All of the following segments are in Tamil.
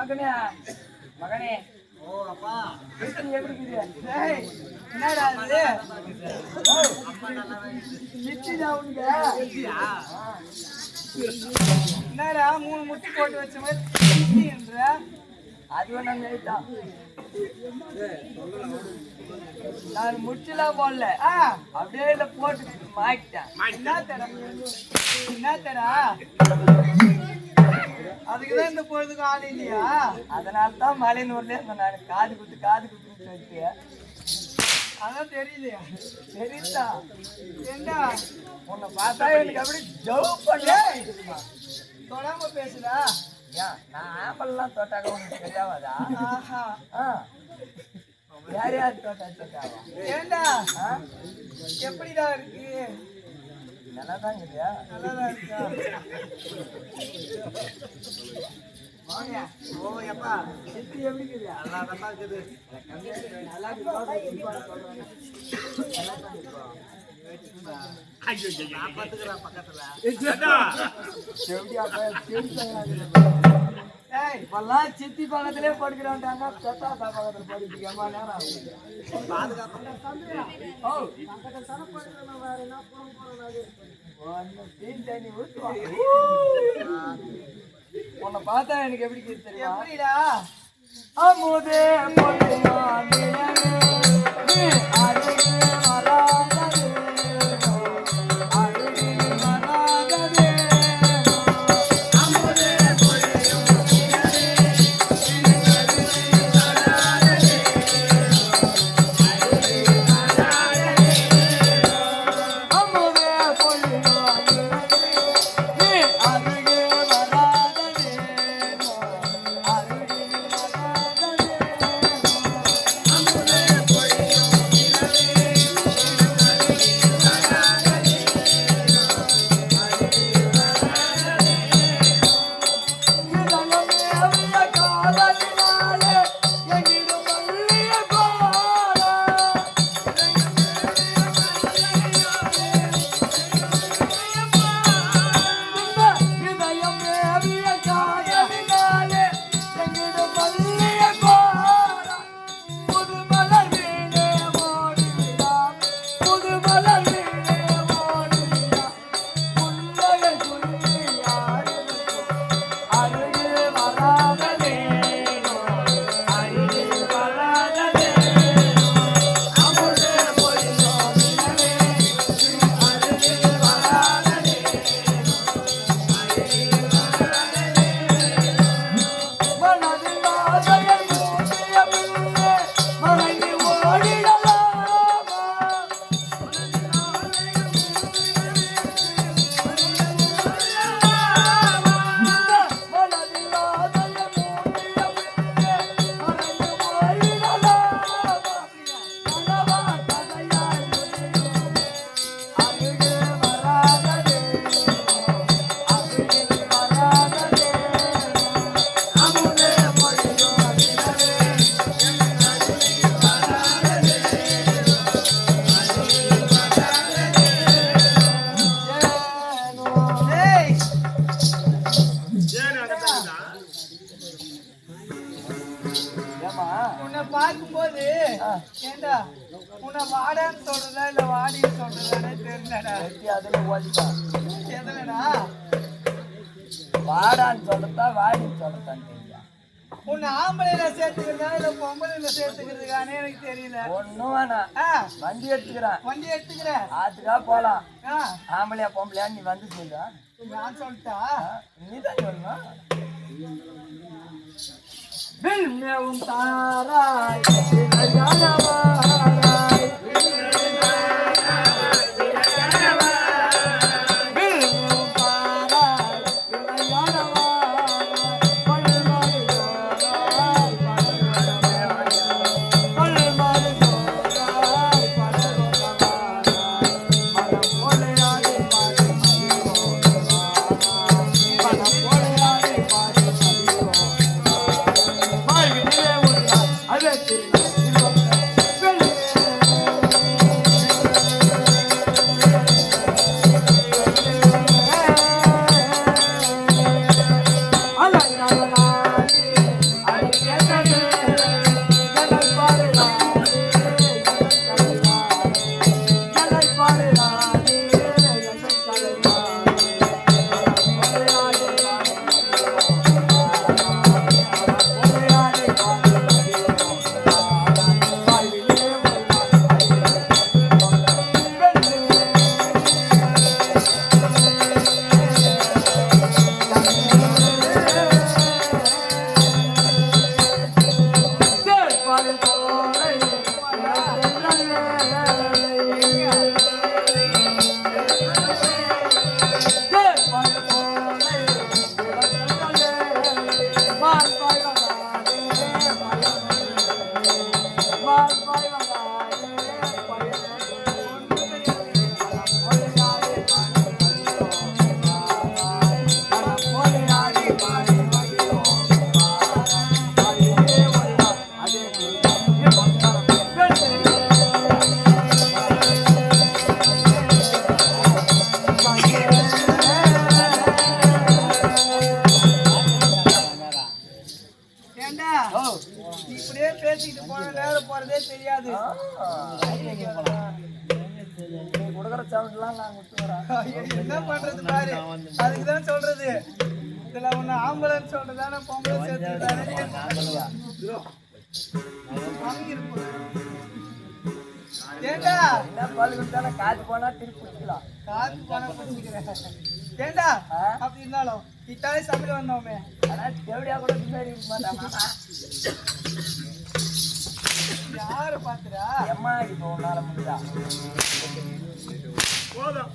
மகனே மகனே. ஓ அப்பா எப்படி இருக்குது? என்னடா இது? என்னடா 3 முட்டி போட்டு வச்ச மாதிரி என்ற அது வேணா மேய்தான். நான் முட்டிலாம் போடல, அப்படியே இல்ல போட்டு மாட்டேன். என்ன தரா அதுக்குதான் இந்த பொழுதுக்கு ஆள் இல்லையா? அதனால்தான் மலையனூர்ல இருந்த நான் காது குத்துன்னு சொல்லிட்டு. அதான் தெரியலையா? தெரியுதா? என்ன உன்னை பார்த்தா எனக்கு அப்படி ஜவு பண்ண தொடாம பேசுதா? நான் ஆம்பல்லாம் தொட்டாக்க உனக்கு தெரியாதா? யார் யார் தொட்டாவா? ஏண்டா எப்படிடா இருக்கு? நல்லாதான் இல்லையா? நல்லாதான் இருக்கா? ஓ எப்பா எப்படி இருக்குது? நல்லா இருக்குது. நல்லா பக்கத்துல சித்தி பக்கத்திலே படுக்கிறான்டாங்க. பக்கத்துல படிச்சுக்கமா நேரம் உன்னை பார்த்தா எனக்கு எப்படி தெரியும்? எப்படிடா அமுதே பார்க்கும்போது ஏண்டா உன்னை வாடான்னு சொல்றதா இல்ல வாடின்னு சொல்றதானே தெரியலடா. அதுல ஓடிப்பான் எதுலடா வாடான்னு சொல்றதா வாடின்னு சொல்றதான்னு தெரியல. உன்னை ஆம்பளையில சேர்த்துக்கிறதா இல்ல பொம்பளையில சேர்த்துக்கிறதுக்கானே எனக்கு தெரியல. ஒண்ணும் வேணாம், வண்டி எடுத்துக்கிறேன் அதுக்கா போலாம். ஆம்பளையா பொம்பளையா நீ வந்து சொல்லு. நான் சொல்லிட்டா நீதான் சொல்லணும். வில்மேவும் தாராய் இப்படியே பேசிட்டு போன நேரம் போறதே தெரியாது. என்ன பண்றது பாரு, அதுக்குதான் சொல்றது. இதுல ஒண்ணு ஆம்புலன்ஸ் சொல்றதானே பொம்பளை சேர்த்து ஏண்டா என்ன பால் கொடுத்தானே காத்து போனா திருப்பி குடிக்கலாம். காத்து போனா குடிக்கிறேன் ஏண்டா அப்படி இருந்தாலும் இத்தாலே சமையல் வந்தோமே. ஆனா தேவடியா கூட பின்னாடி இருக்க மாட்டாமா. யாரு பாத்துறா எம்மா இப்போ உன்னால முடியா போதும்.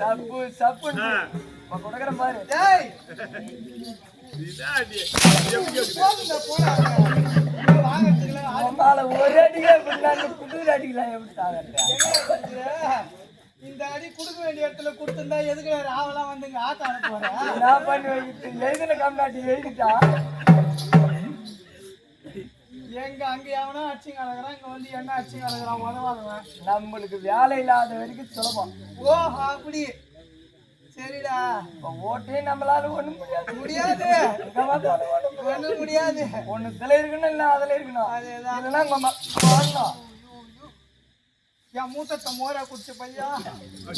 சப்பு சப்பு கொடுக்குற பாரு. ஒரே அடிக்கே குடுக்குற அடிக்கலாம் எப்படி இந்த அடி குடுக்க வேண்டிய இடத்துல கொடுத்துருந்தா எதுக்கு ராவெல்லாம் வந்துங்க ஆட்ட போறேன். நான் பண்ணி வைக்கிட்டு எழுதுன கம்னாட்டி எழுதிட்டா எங்க அங்க எவனா அச்சிங்க அழகிறான், இங்க வந்து என்ன அச்சிங்க அழகிறான் உதவாதவன். நம்மளுக்கு வேலை இல்லாத வரைக்கும் சுலபம். ஓ அப்படி சரிடா. ஓட்டே நம்மளால ஒண்ணும் முடியாது முடியாது ஒண்ணும் முடியாது. ஒண்ணு இதுல இருக்கணும் இல்ல அதுல இருக்கணும். அதேதான் என் மூத்தத்தை மோரா குடிச்ச பையா.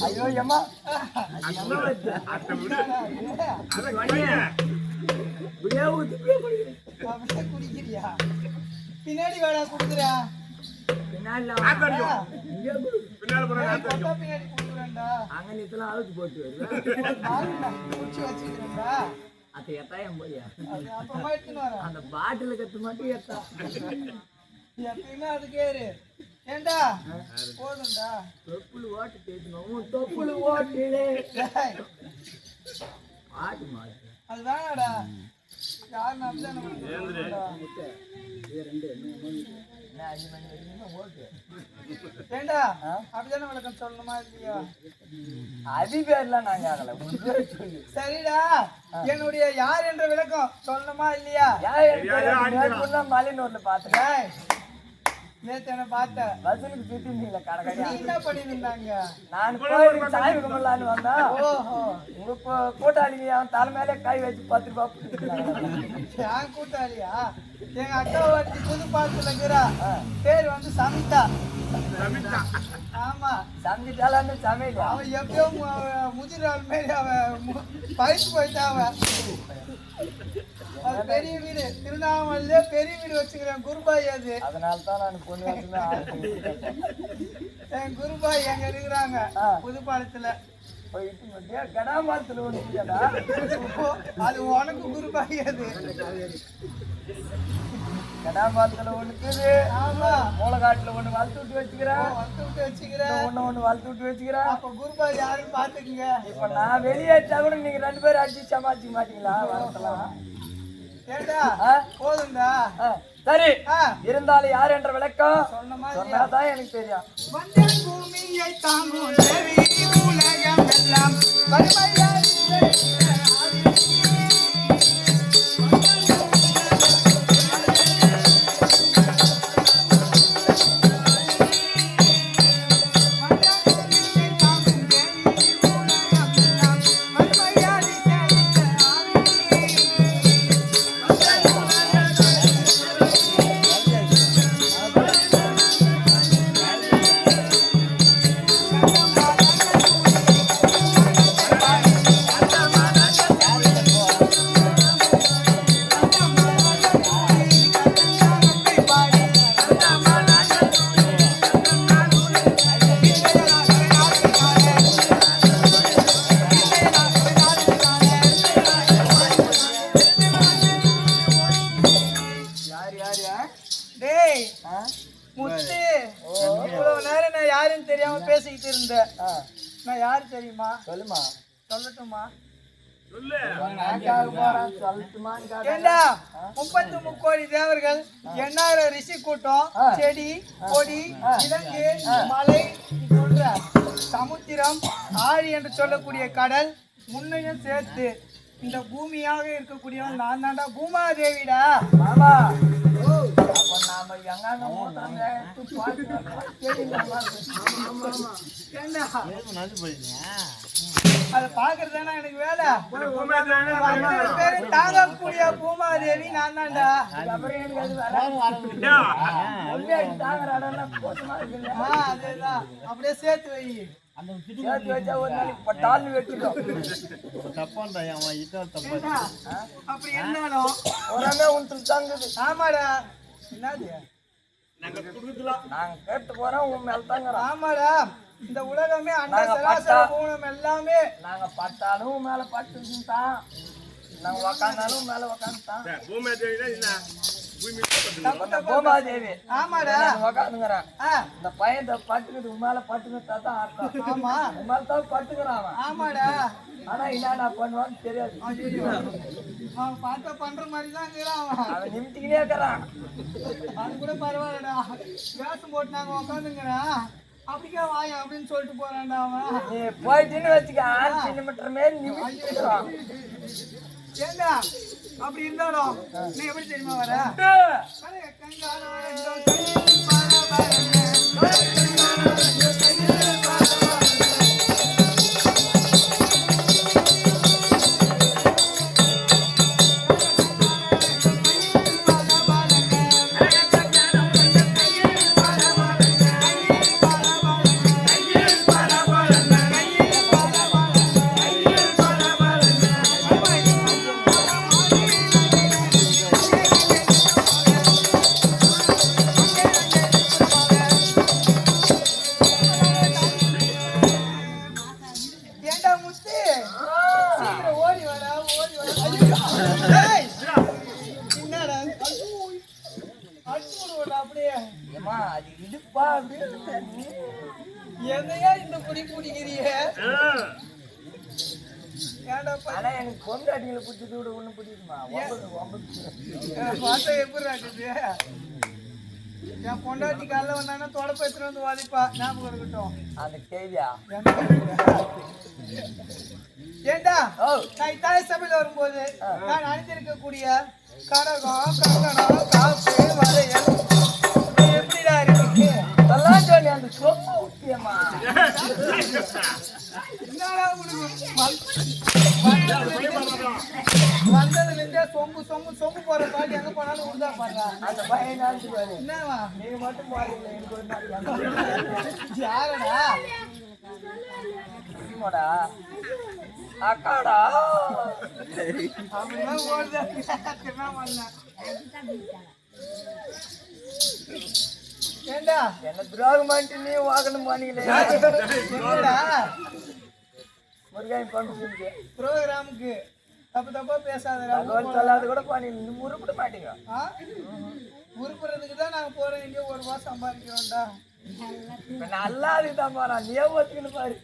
ஐயோ ஏமா குடிக்கிறியா? பின்னாடி வேடா குடுக்குறா பின்னாடி குடுக்குறேன்டா. அங்க அழுத்து போட்டு குடிச்சு வச்சுக்கிறேன்டா. அது எட்டாயம் போலியா அப்புறமா எடுத்துன்னு வரேன். அந்த பாட்டில கத்து மட்டும் எட்டா எப்பயுமே அது கேரு. ஏண்டா போதும்டா தொப்புள் ஓட்டு தேய்க்கணும். தொப்புள் ஓட்டு ஆட்டு மாடு அது வேணாடா. யாரு ஏண்டா அப்படிதானே விளக்கம் சொல்லணுமா இல்லையா? அது பேர்லாம் நாங்க ஆகல. சரிடா என்னுடைய யார் என்ற விளக்கம் சொல்லணுமா இல்லையா? மலைநூர்ல பாத்துட்டேன் நேத்து என்ன பார்த்த வசனுக்கு சுத்திருந்தீங்களா கடற்கரை என்ன பண்ணிருந்தாங்க? நான் கோயிலுக்கு சாய் கும்பிடலான்னு வந்தா உங்க கூட்டாளிங்க அவன் தலை மேலே கை வச்சு 10 ரூபாய். என் கூட்டாளியா? எங்க அக்கா வாட்டி புது பாலத்துல இருக்கிறா. பேர் வந்து சமிதா. ஆமா சமைச்சாலான்னு சமையல். அவன் எப்பயோ முதிராள் மாரி அவன் பயிற்சி போயிட்டா. அவன் பெரிய வீடு திருவண்ணாமலையில பெரிய வீடு வச்சுக்கிறேன் குருபாய். அது அதனால்தான் நான் பொண்ணு என் குருபாய் எங்க இருக்கிறாங்க புதுப்பாலத்துல கடாபாலத்துல ஒண்ணு. அது உனக்கு குருபாய். அது கடாபாலத்துல ஒண்ணுக்குது. ஆமா மூலகாட்டுல ஒண்ணு வளர்த்து விட்டு வச்சுக்கிறேன். ஒண்ணு வளர்த்து விட்டு வச்சுக்கிறேன். அப்ப குருபாய் யாருன்னு பாத்துக்குங்க. இப்ப நான் வெளியேற்றா கூட நீங்க 2 பேரும் அடிச்சு சமாளிக்க மாட்டீங்களா? வளர்த்தலாம் போதும்டா. சரி இருந்தாலும் யார் என்ற விளக்கம் சொன்னதான் எனக்கு தெரியும். பூமியை தாங்கும் உலகம் எல்லாம் நான் யாரு தெரியுமா? சொல்லுமா. சொல்லட்டுமா? சொல்லு. ஏண்டா 33 கோடி தேவர்கள் 8000 ரிஷி கூட்டம் செடி கொடி விலங்கு மலை சொல்ற சமுத்திரம் ஆழி என்று சொல்லக்கூடிய கடல் முன்னையும் சேர்த்து இந்த பூமியாக இருக்கக்கூடியவன் நான் தான்டா பூமாதேவிடா. மாமா அப்ப நாம எங்க அதை பாக்குறதுனா எனக்கு வேலை. தாங்கக்கூடிய பூமாதேவி நான் தான்டா. அதேதான் அப்படியே சேர்த்து வை. சேர்த்து வச்சா ஒரு நாளைக்கு பட்டாலும் வெட்டிடும். அப்படி இருந்தாலும் ஒரு உனக்கு தாங்குது. ஆமாடா. என்னது நாங்க கேட்டு போறோம் உன் மேல தாங்க. ஆமாடா. இந்த உலகமே அண்டம் எல்லாமே நாங்க பட்டாலும் மேல பட்டுதான். நாங்க உக்காந்தாலும் மேல உக்காந்துதான். பூமாதேவி ஆமாடா உக்காந்துங்கிறான். இந்த பையன் பட்டுக்குது மேல பட்டுக்கிட்டா தான் அர்த்தம். ஆமா மேல தான் பட்டுக்கிறான். ஆமாடா. ஆனா என்னடா பண்ணுவான்னு தெரியாது. அவன் பார்த்தா பண்ற மாதிரிதான் இருக்கிறான். அவன் நிமிட்டிக்கிட்டே இருக்கிறான். அது கூட பரவாயில்லடா. வேஷம் போட்டு நாங்க உக்காந்துங்கிறான். அப்படிக்கா வாயா அப்படின்னு சொல்லிட்டு போறான்டா அவன். நீ போயிட்டுன்னு வச்சுக்க 6 கிலோமீட்டர் மேல நிமிட்டிக்கிறான். ஏண்டா அப்படி இருந்தாலும் நீ எப்படி தெரியுமா வர? என்னையா இந்த குடி குடிக்கிறிய? எனக்கு பொண்டாட்டிகளை பிடிச்சது விட ஒண்ணு பிடிக்குமா? பார்த்தா எப்படி ராக்குது? என் பொண்டாட்டி காலைல வந்தாங்கன்னா தொடப்ப எடுத்துட்டு வந்து வாதிப்பா. ஞாபகம் இருக்கட்டும். அந்த கேள்வியா? ஏண்டா நான் தாய் சபையில் வரும்போது நான் அணிந்திருக்கக்கூடிய கடகம் கங்கணம் காப்பு வரையல் எப்படிடா இருக்கு? அதெல்லாம் சொல்லி அந்த சொப்பு ஊட்டியம்மா. என்னடா வந்ததுல இருந்தே சொம்பு சொம்பு சொம்பு போற பாட்டு எங்க போனாலும் உண்டா பாடுறா. அந்த பையன் நினைச்சுப்பாரு. என்னவா நீங்க மட்டும் பாருங்க. எனக்கு ஒரு நாள் யாரடா? அக்காடா அப்படின்னா ஓடுதா பண்ண. ஏண்டா என்ன துரோகம் பண்ணிட்டு நீ வாகனம் பண்ணிக்கல. முருகாய் பண்ணுறீங்க ப்ரோக்ராமுக்கு தப்பு தப்பா பேசாத. சொல்லாத கூட பண்ணி உருப்பிட மாட்டீங்க. உருப்புறதுக்கு தான் நாங்க போறோம். இங்கே 1 ரூபா சம்பாதிக்க வேண்டாம். நல்லா அதுதான் போறான். நீ ஒத்துக்கணும் பாரு.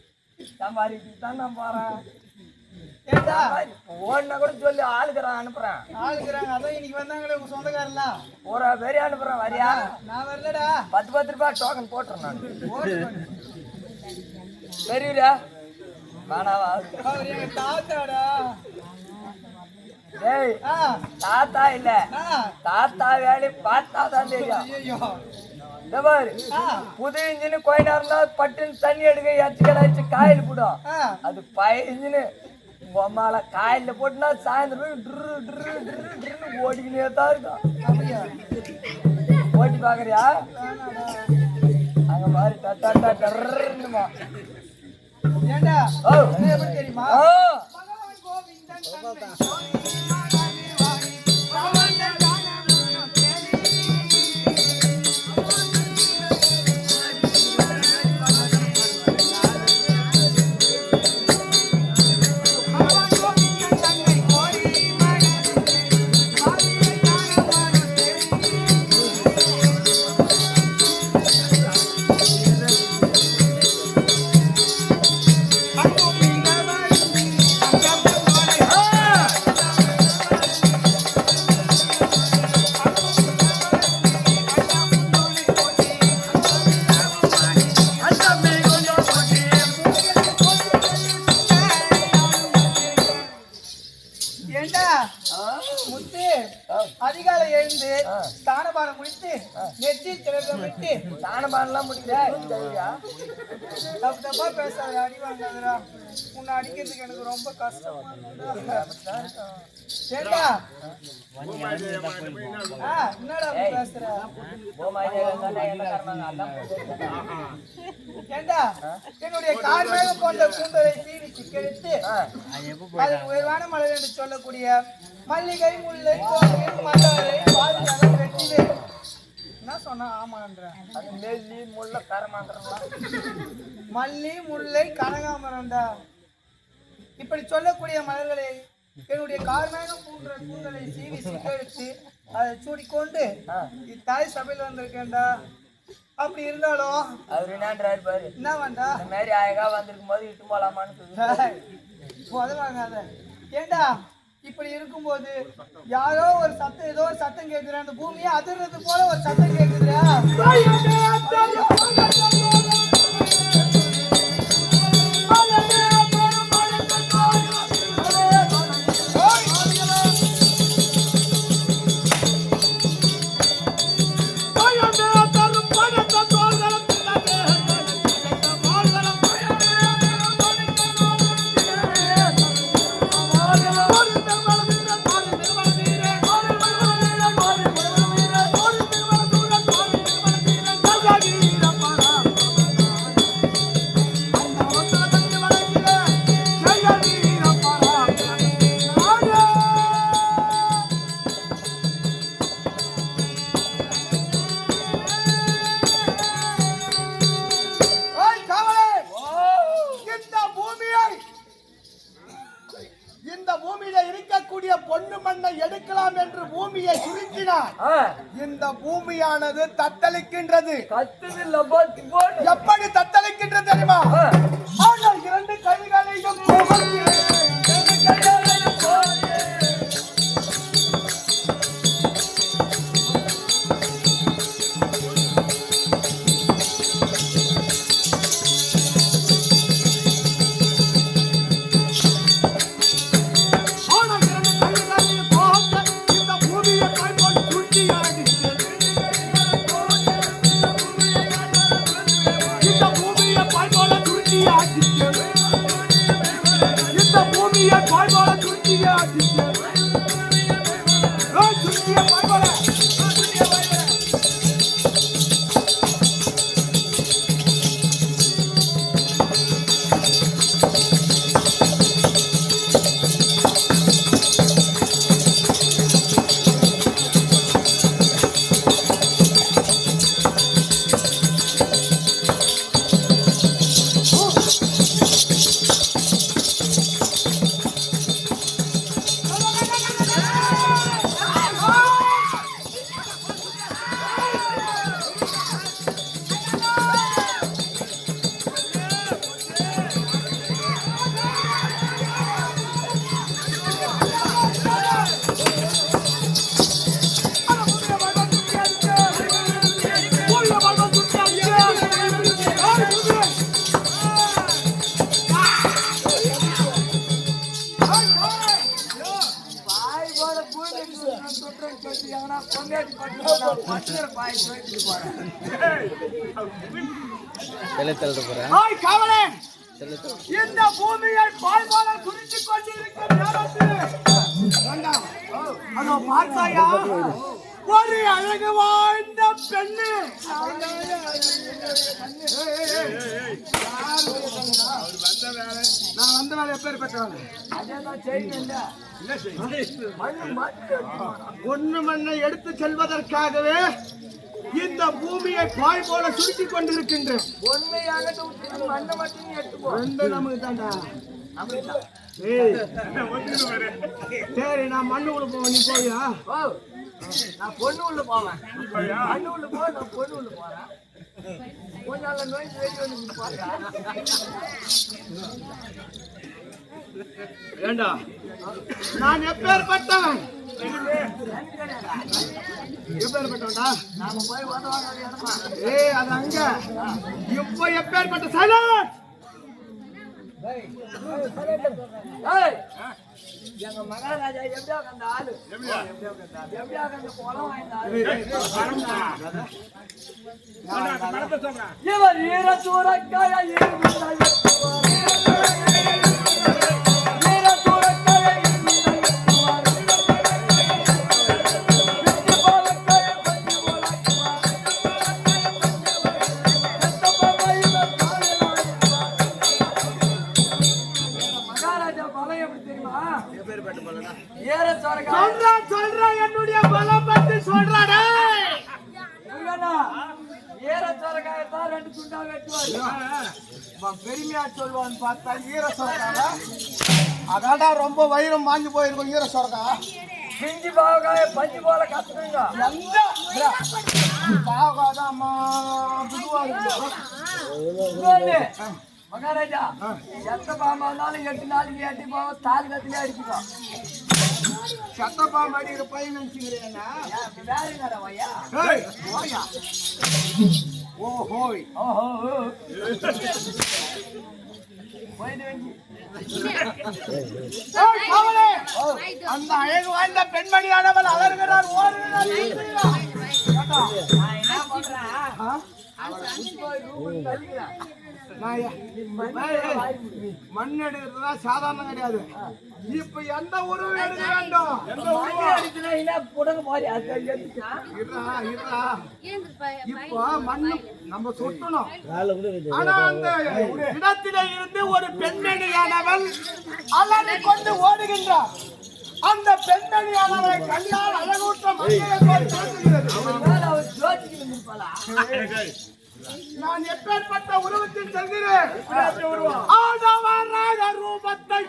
சம்பாதிக்கு தான் நான் போறேன். ஓடினா கூட சொல்லி ஆளுக்குறான் அனுப்புறேன். ஆளுக்குறாங்க. அதான் இன்னைக்கு வந்தாங்களே உங்க சொந்தக்காரலாம் ஒரு பேரே அனுப்புறேன். வரியா? நான் வரலடா. 10 ரூபாய் டோக்கன் போட்டுறேன் நான். தெரியுதா? வேணாவா? அவர் எங்க தாத்தாடா. டேய் தாத்தா இல்ல, தாத்தா வேலை பார்த்தா தான் தெரியும். புது இன்ஜின் கொஞ்ச நேரம் தான் பட்டுன்னு தண்ணி எடுக்க எச்சுக்கடாச்சு காயில் போடும். அது பழைய இன்ஜின் பொம்மால காயில போட்டுனா சாயந்தரம் ஓடிக்கினே தான் இருக்கும். ஓட்டி பாக்குறியா? அங்க மாதிரி டர்மா. ஏண்டா எப்படி தெரியுமா? முத்து அதிகாலை எழுந்து ஸ்தானபானம் முடித்து நெற்றி திலகம் விட்டு தானபானெல்லாம் முடிக்கலையா? தப்பு தப்பா பேசாத, அடி வாங்காதடா. உன்னை அடிக்கிறதுக்கு எனக்கு ரொம்ப கஷ்டம். ஏண்டா என்னடா பேசுற? ஏண்டா என்னுடைய கார்மேக போன்ற கூந்தலை சீவி சிக்கெடுத்து அதன் உயர்வான மலர் என்று சொல்லக்கூடிய மல்லிகை முல்லை கோவில் மலரை பாதுகாக்க வெட்டிலே என்ன சொன்னா ஆமான்ற நெல்லி முல்லை கரமாந்திரம்லாம் மல்லி முல்லை கனகாமரம்டா. இப்படி சொல்லக்கூடிய மலர்களை என்னுடைய கார்மேகம் போன்ற கூந்தலை சீவி சிக்கெடுத்து அதை சூடிக்கொண்டு தாய் சபையில் வந்திருக்கேன்டா. அப்படி இருந்தாலும் அவரு என்னன்றாரு பாரு, என்ன வேண்டா இந்த மாதிரி அழகா வந்திருக்கும் போது இட்டு போலாமான்னு வாங்காத. ஏண்டா இப்படி இருக்கும்போது யாரோ ஒரு சத்தம், ஏதோ ஒரு சத்தம் கேட்குறேன். அந்த பூமியை அதிர்றது போல ஒரு சத்தம் கேட்குதுயா. இந்த பூமியில இருக்கக்கூடிய பொண்ணு மண்ணை எடுக்கலாம் என்று பூமியை சுருக்கினார். இந்த பூமியானது தத்தளிக்கின்றது. எப்படி தத்தளிக்கின்றது தெரியுமா? இரண்டு கைகளையும் இந்த பூமியை பாய்வால குறித்துக் கொண்டிருக்கும் பார்த்தாயா ஒரு அழகு வாழ்ந்த பெண்ணு. நான் வந்த வேலை எப்பேர் பெற்றவன் பொண்ணு மண்ணை எடுத்து செல்வதற்காகவே இந்த பூமியை பாய் போல சுருக்கிக் கொண்டிருக்கின்றேன். நமக்கு தாண்டா. சரி, நான் மண்ணு உள்ள போவேன், நீ போவியா? நான் பொண்ணு உள்ள போவேன். மண்ணு உள்ள போ, நான் பொண்ணு உள்ள போறேன். கொஞ்சம் நோய் வந்து போறேன். ஏண்டா நான் எப்பேற்பட்டவன்? எப்பேற்பட்டவன்டா? நாம போய் உதவாங்க இடமா. அது அங்க. இப்ப எப்பேற்பட்ட சைலன்ட் எங்க மகாராஜா எப்படியா அந்த ஆளு எப்படியா அந்த குளம் வாய்ந்தாரு இவர் ஈர சூறக்காய என்னுடைய பலம் பத்தி சொல்றாடா ஏறச்சோரக்காயத்தான் 2 துண்டா வெட்டுவாரு பெருமையா சொல்லுவான்னு பார்த்தா ஈர சொரக்கா அதாடா ரொம்ப வயிறம் மாஞ்சு போயிருக்கும் ஈர சொரக்கா பிஞ்சி பாவக்காய பஞ்சு போல கத்துக்குங்க பாவக்காதான் மகாராஜா எந்த பாம்பா இருந்தாலும் 8 நாளைக்கு 8 பாவம் தாலி கத்திலே அடிச்சுக்கோ சத்த பாம்பு அடிக்கிற பையன் நினைச்சுக்கிறேன்னா ஓஹோய் அந்த அழகு வாய்ந்த பெண்மணியானவள் அவர்கள் மண் எடுக்கிறதுனா சாதாரணம் கிடையாது. இப்ப எந்த உருவம் எடுக்க வேண்டும்? இப்ப மண்ணு நம்ம சுட்டணும். ஆனா அந்த இடத்திலே இருந்து ஒரு பெண்மணியானவள் அலறி கொண்டு ஓடுகின்றார். அந்த பெண்மணியானவரை கண்டால் அழகூற்ற நான் எப்பேற்பட்ட உருவத்தில் செல்கிறேன். ரூபத்தை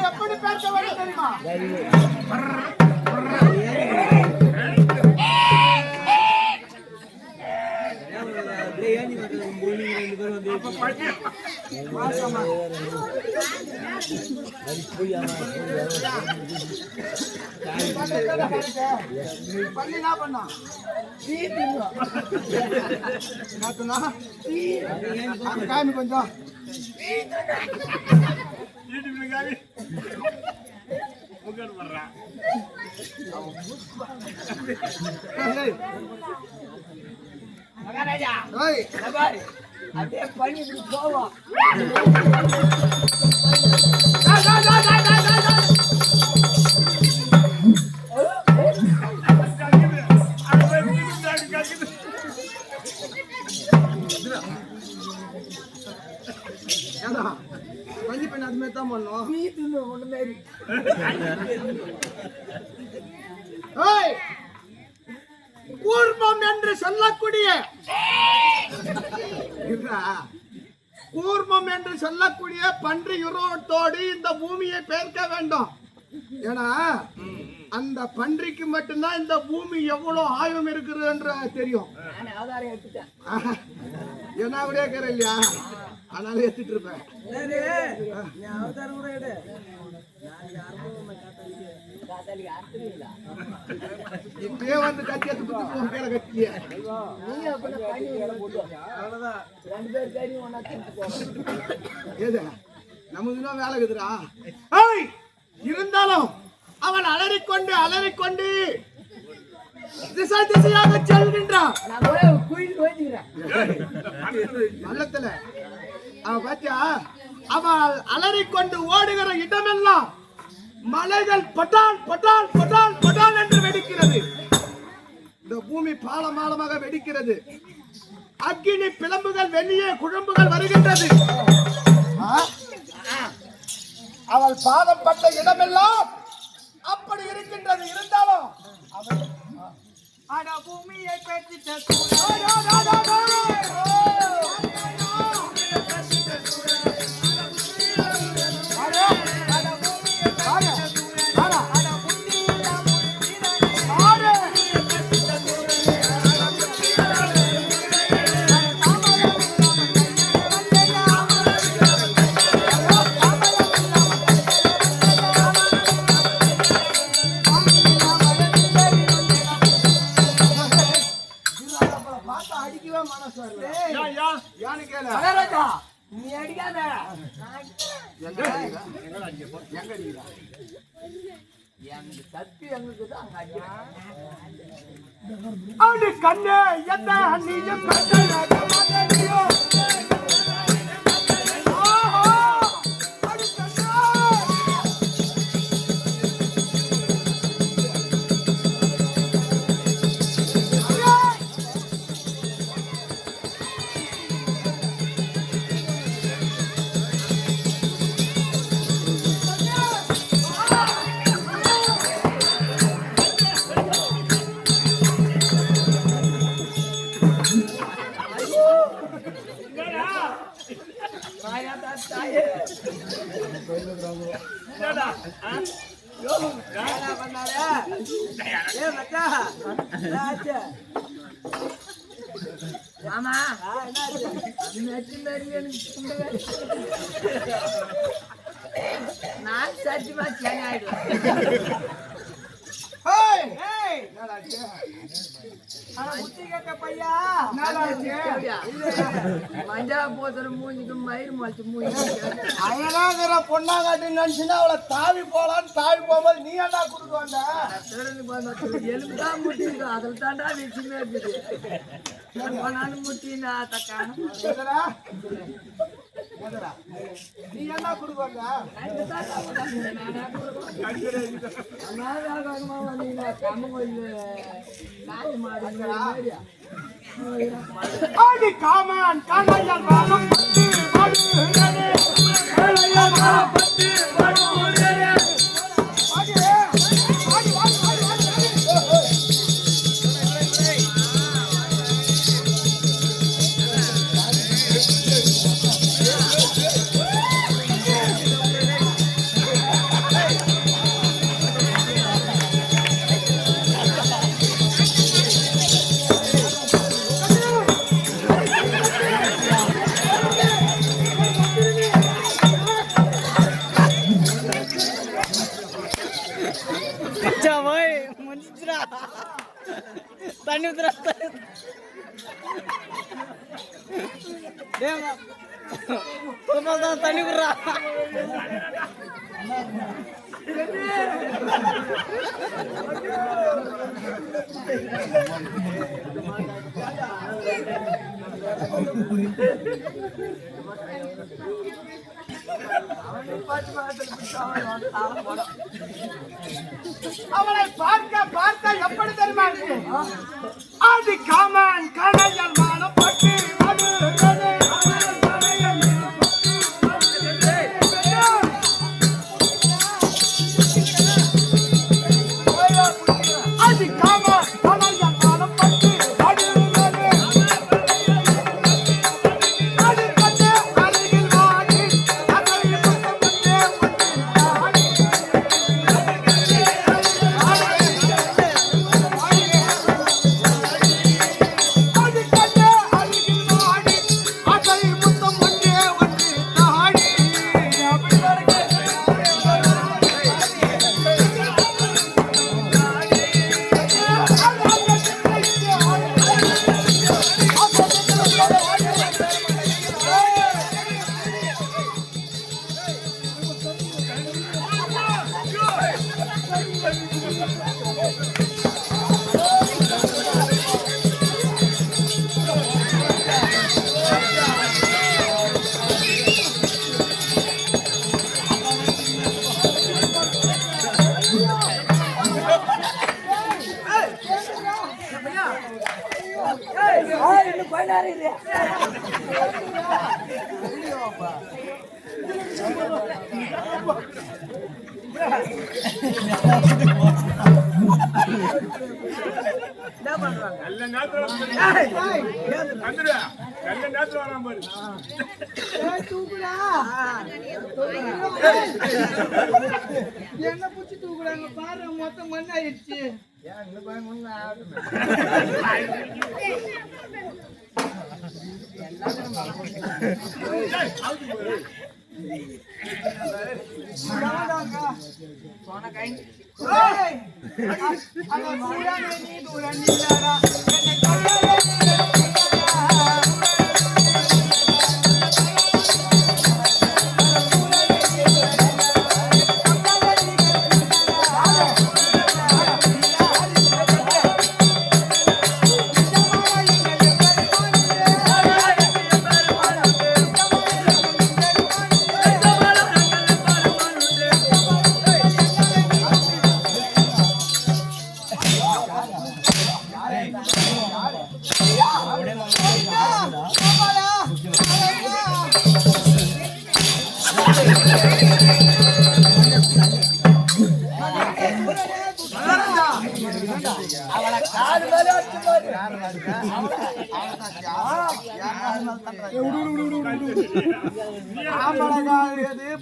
எப்படி பேச வேண்டும் தெரியுமா? காமி கொஞ்சம் மகாராஜா அப்படியே பண்ணி போவோம். பஞ்சு பண்ண அது மாதிரி தான் பண்ணும். கூர்மம் என்று சொல்லக்கூடிய கூர்மம் என்று சொல்லக்கூடிய பன்றி உருவத்தோடு இந்த பூமியை பெயர்க்க வேண்டும். ஏன்னா அந்த பன்றிக்கு மட்டும்தான் இந்த பூமி எவ்வளவு ஆய்வம் இருக்குது என்று தெரியும். என்ன கூட இருக்கிற இல்லையா, அதனால எடுத்துட்டு இருப்பேன். இப்பயே வந்து கத்தி எடுத்து குத்து பேர கத்திய ஏது நமக்கு வேலை இருக்குதுடா. இருந்தாலும் அவன் அலறிக்கொண்டு திசை திசையாக செல்கின்றான். பள்ளத்துல அவன் பாத்தியா அவள் அலறிக்கொண்டு ஓடுகிற இடமெல்லாம் மலைகள் பட்டால் பட்டால் பட்டால் பட்டால் என்று வெடிக்கிறது. இந்த பூமி பாலமாலமாக வெடிக்கிறது. அக்கினி பிளம்புகள் வெளியே குழம்புகள் வருகின்றது. அவள் பாதம் பட்ட இடமெல்லாம் அப்படி இருக்கின்றது. இருந்தாலும் பூமியை பற்றி நீ அடிக்காத. சக்தி எங்களுக்கு தான் அடி கண்ணே என்ன நீயும் ஆமா நான் சத்தியமா ஆயிடுவேன். மஞ்சா போத்துற மூஞ்சிக்கு மயிர் மலைச்சு மூஞ்சி அழகாகிற பொண்ணா காட்டி நினைச்சுன்னா அவளை தாவி போலான்னு தாவி போகும்போது நீ என்ன கொடுக்க வந்த? எலும்புதான் முட்டிருக்கு. அதில் தாண்டா வச்சுமே இருக்குது. நானும் முட்டினா தக்கான நீ என்ன கொடுக்க வந்த? ஆடி காமான் காமையால் வாழும் பட்டு வாடுகிறே பட்டு வாடுகிறே ஆடி ஆடி தண்ணி ஊத்துறா தண்ணி விடுறா. அவளை பார்க்க பார்க்க எப்படி தெரியுமா ஆதி காமான் காணையால் வாழும் பட்டு வாடுகிறே ஆதி காமான் காணையால் வாழும் பட்டு வாடுகிறே ஆதி பட்டு அருகில் வாடி அருகில் பட்டு வாடி ஆதி பட்டு அருகில் வாடி இன்னும் கொஞ்ச நேரம் இரு. என்ன பூச்சி தூக்குறாங்க பாரு, மொத்தம் மண்ணாயிடுச்சு.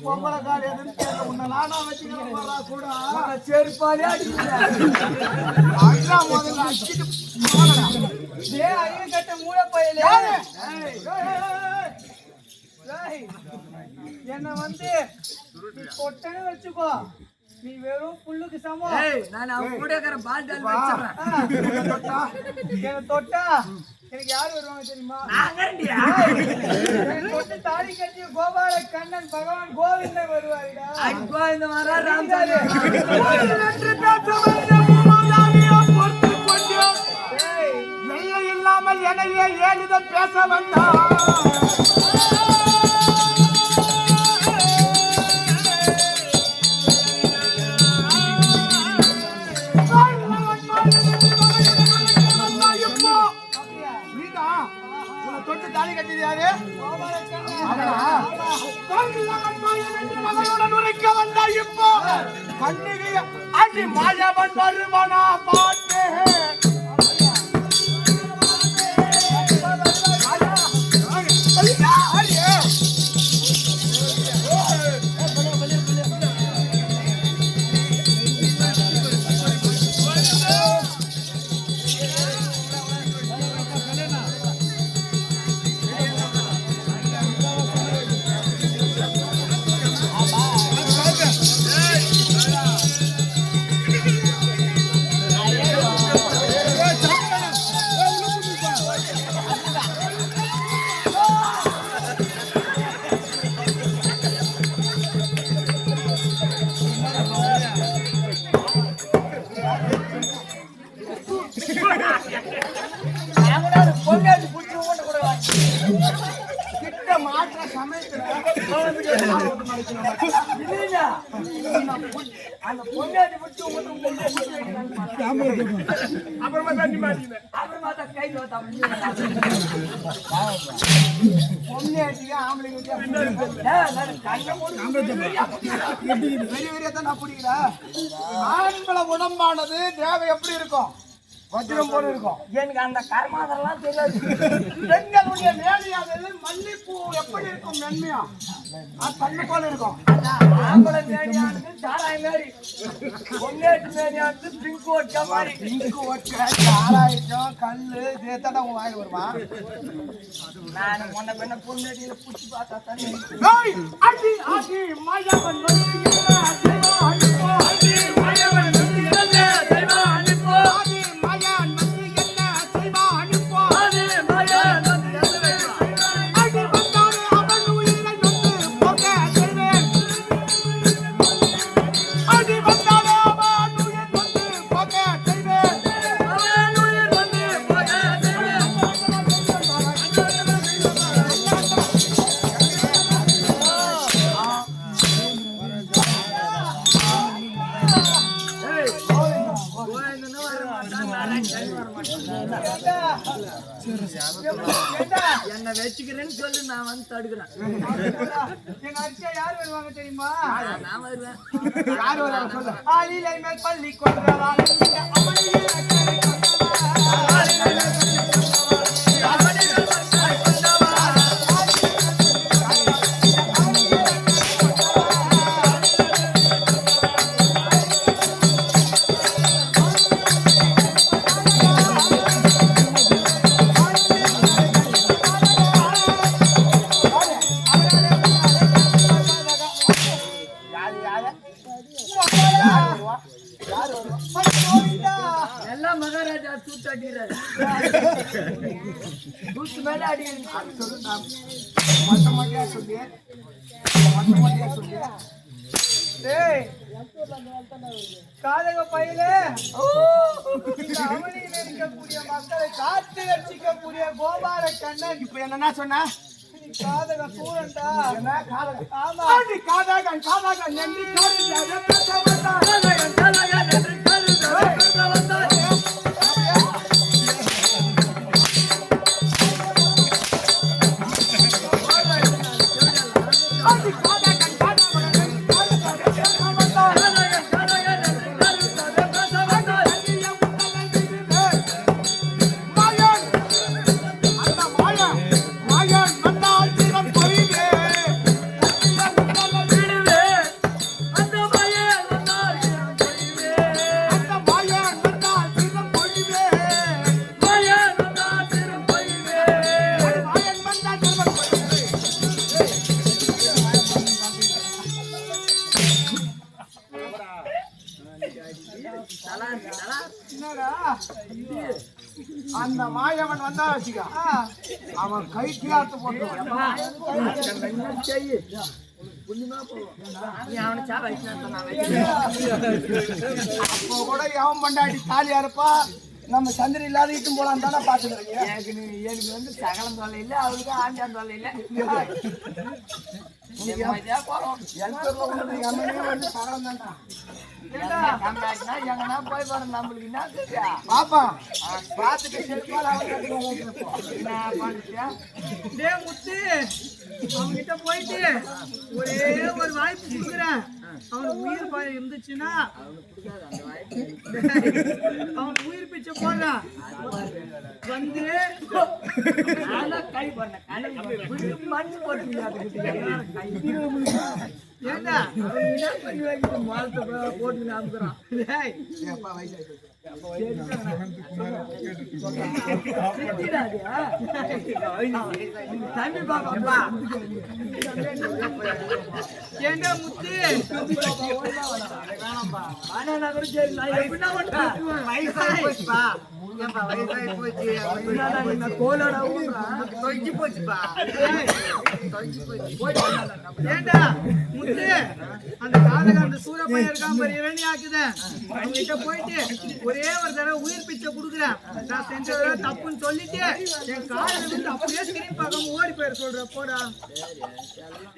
பொம்பளை காடு எதுன்னு கேட்க உன்னை நானா வச்சுக்கிறேன் கூட செருப்பாலே முதல்ல அடிச்சுட்டு ஐயன் கட்ட மூளை பையல என்ன வந்து கொட்டனு வச்சுக்கோ, நீ வெறும் புல்லுக்கு சமம். நான் அவன் கூட இருக்கிற பாண்டால் வச்சிடுறேன். என்ன தொட்டா எனக்கு யாரு வருவாங்க தெரியுமா? தொட்டு தாலி கட்டி கோபால கண்ணன் பகவான் கோவிந்தன் வருவாருடா. கோவிந்த வரா ராம்சாரி இல்லாமல் என்னையே ஏழுத பேச வந்தா தொட்டு தாலி கட்டியது யாரு? மகனுடன் உரைக்க வந்தா இப்போ கண்ணிகை அடி மாயவன் வருவனா பாட்டு. உடம்பானது தேவை எப்படி இருக்கும்? வஜ்ரம் போல இருக்கும். எனக்கு அந்த கர்மாதெல்லாம் தெரியாது. பெண்களுடைய மேலையானது மல்லிப்பூ எப்படி இருக்கும்? மென்மையா கண்ணு போல இருக்கும். ஆம்பளை மேடியானது சாராய் மேரி, பொன்னேட்டு மேடியானது பிங்க் ஓட்ட மாதிரி. பிங்க் ஓட்ட சாராயிட்டம் கல்லு சேர்த்தா உங்க வாயில் வருமா? நான் முன்ன பின்ன பொன்னேட்டியில புடிச்சு பார்த்தா தானே அடி அடி மாயவன் என்ன வச்சுக்கிறேன்னு சொல்லி நான் வந்து தடுக்கிறேன். எங்க அடிச்சா யார் வருவாங்க தெரியுமா? நான் வருவேன். யார் வருவாங்க சொல்ல? ஆளிலை மேல் பள்ளி கொன்றவா எல்லாம் மகாராஜா தூத்து அடிக்கிறாரு. தூத்து மேல அடிக்கிறாரு. காதக பயில அவனியில் இருக்கக்கூடிய மக்களை காத்து ரட்சிக்கக்கூடிய கோபால கண்ணன் இப்ப என்ன சொன்ன? காதக சூழண்டா ஆமா காதகன் காதகன் என்று அந்த மாயவன் வந்தா வச்சுக்க அவன் கை கிளாத்து போட்டு அப்போ கூட எவன் பண்டாடி காலியா இருப்பா நம்ம சந்திரி இல்லாத இட்டும் போலாம் தானே பாத்துக்கிறீங்க. எனக்கு வந்து சகலம் தொல்லை இல்லை, அவளுக்கு ஆண்டான் தொல்லை இல்லை. எங்கன்னா போய் பாரு நம்மளுக்கு என்ன தெரியா பாப்பா பாத்துட்டு முத்து அவன்கிட்ட போயிட்டு ஒரே ஒரு வாய்ப்பு கொடுக்குறேன். அவனுக்கு உயிர் பயம் இருந்துச்சுன்னா அவன் உயிர் பிச்சை போடுறான் வந்து கை பண்ண மண் போட்டு ஏண்டா போட்டு அனுப்புறான். தம்பி பாப்பா ஏண்டா முத்து ஏண்டா முத்து அந்த காலக அந்த சூரப்பையன் இருக்கான் பாரு இரணி ஆக்குதேன் அவங்கிட்ட போயிட்டு ஒரே ஒரு தடவை உயிர் பிச்சை கொடுக்குறேன். நான் செஞ்சத தப்புன்னு சொல்லிட்டு என் காலில் இருந்து அப்படியே திரும்பி பார்க்காம ஓடி போயிட சொல்ற போடா.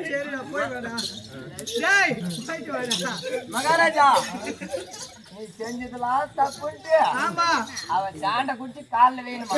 சரிடா போய் வேடா. டேய் போயிட்டு வாடா. மகாராஜா நீ செஞ்சதுலாம் தப்புன்ட்டு ஆமா அவன் சாண்டை குடிச்சு காலில் வேணுமா?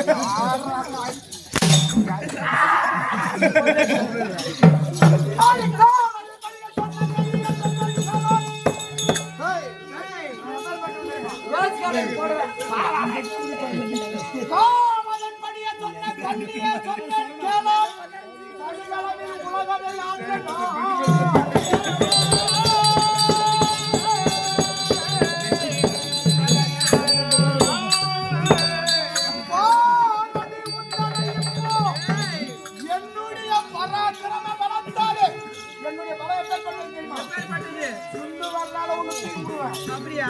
அப்படியா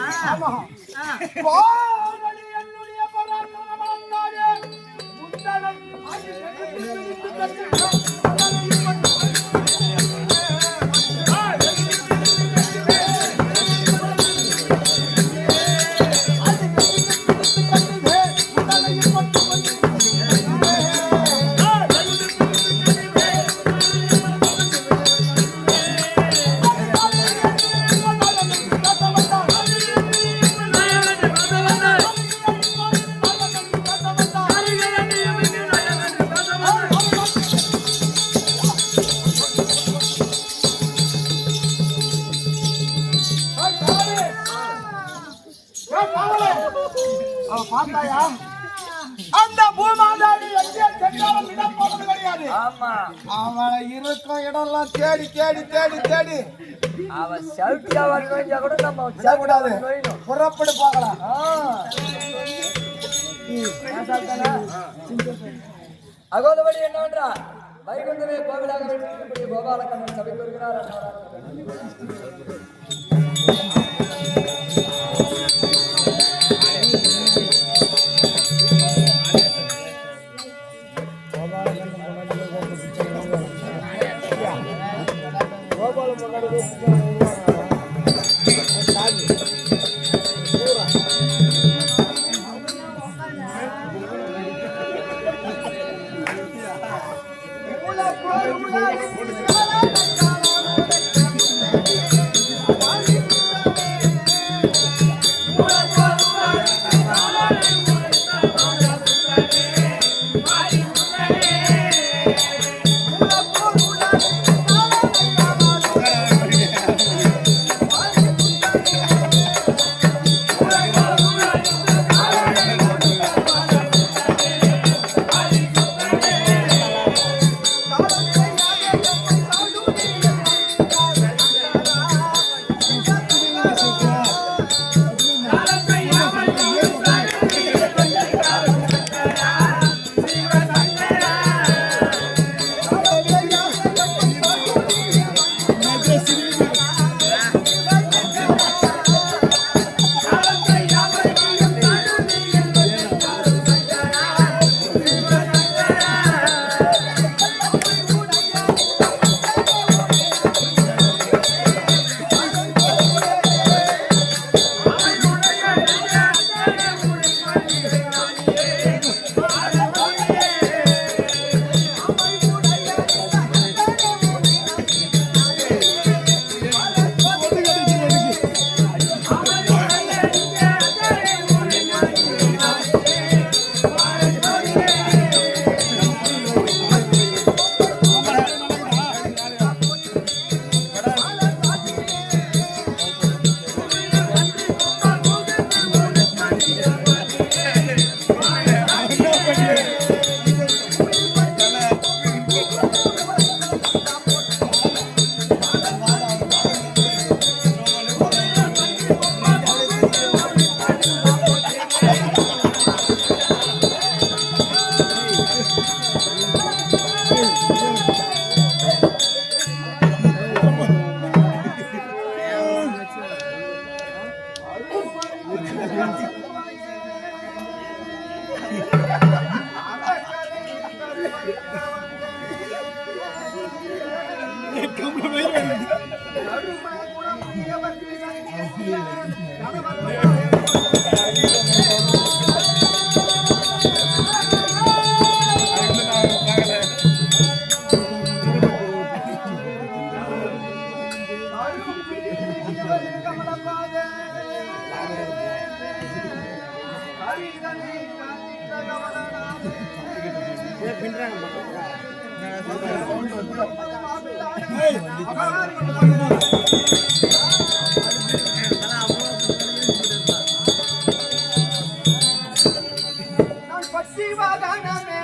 பார்த்தாயா அந்த பூமாதாடி எங்கே சென்றாலும் இடம் போறது கிடையாது. ஆமா அவன் இருக்கும் இடம்லாம் தேடி தேடி தேடி தேடி அவன் செல்ஃபியா வரணும் கூட நம்ம கூடாது. புறப்படு பார்க்கலாம். அகோதபடி என்னவென்றா வைகுந்தமே கோவிலாக கோபாலக்கண்ணன் சபைக்கு வருகிறார். நான் பட்டி வாதானமே